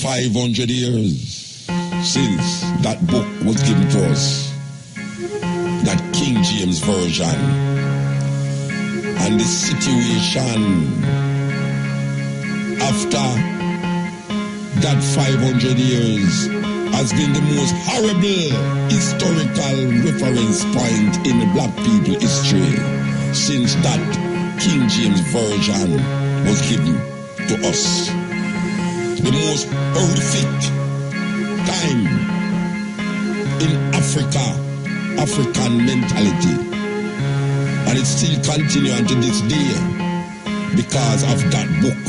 500 years since that book was given to us, that King James Version, and the situation after that 500 years has been the most horrible historical reference point in the black people history since that King James Version was given to us. The most horrific time in Africa, African mentality. And it's still continuing to this day because of that book,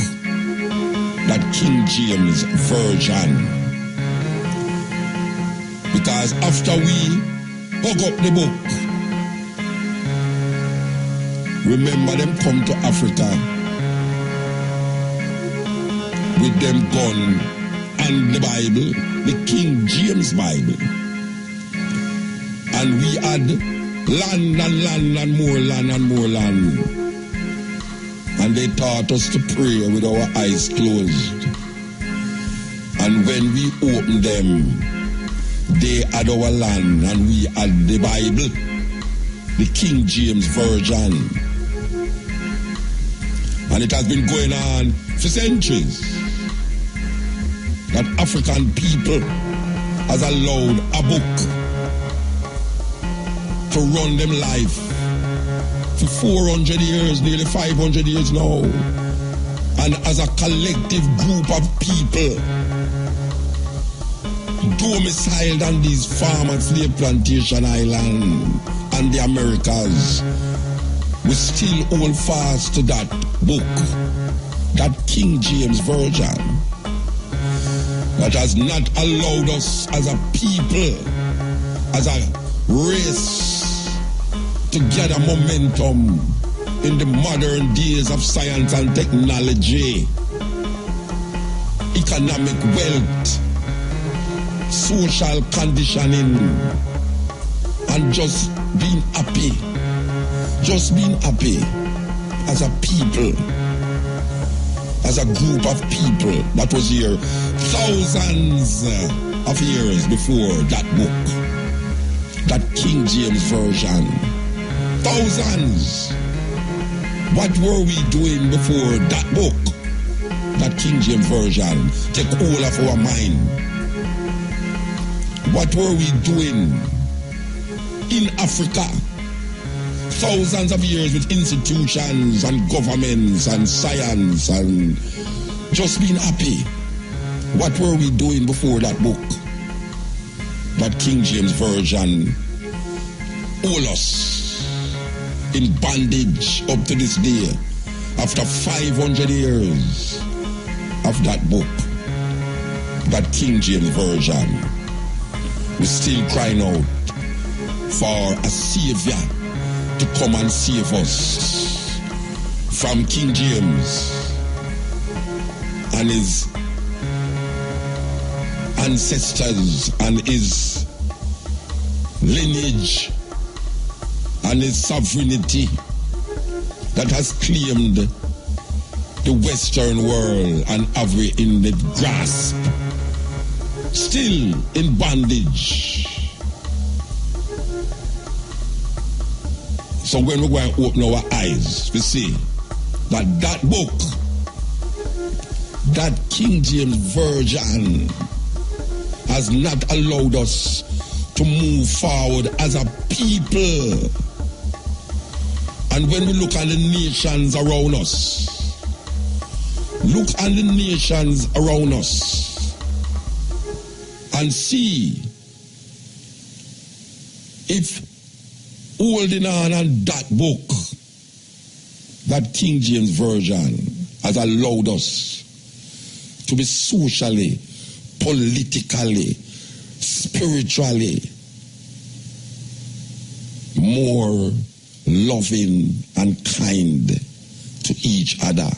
that King James Version. Because after we hug up the book, remember them come to Africa with them gun and the Bible, the King James Bible. And we had land and land and more land and more land. And they taught us to pray with our eyes closed. And when we opened them, they had our land and we had the Bible, the King James Version. And it has been going on for centuries that African people has allowed a book to run them life for 400 years, nearly 500 years now. And as a collective group of people domiciled on these farm and slave plantation island and the Americas, we still hold fast to that book, that King James Version, that has not allowed us as a people, as a race, to gather momentum in the modern days of science and technology, economic wealth, social conditioning, and just being happy as a people, as a group of people that was here thousands of years before that book, that King James Version. Thousands. What were we doing before that book, that King James Version, take all of our mind? What were we doing in Africa? Thousands of years with institutions and governments and science and just being happy. What were we doing before that book, that King James Version, all us in bondage up to this day, after 500 years of that book, that King James Version? We're still crying out for a savior to come and save us from King James and his ancestors and his lineage and his sovereignty that has claimed the Western world and have we in the grasp, still in bondage. So when we go and open our eyes, we see that that book, that King James Version, has not allowed us to move forward as a people. And when we look at the nations around us, look at the nations around us and see if holding on that book, that King James Version, has allowed us to be socially, politically, spiritually more loving and kind to each other.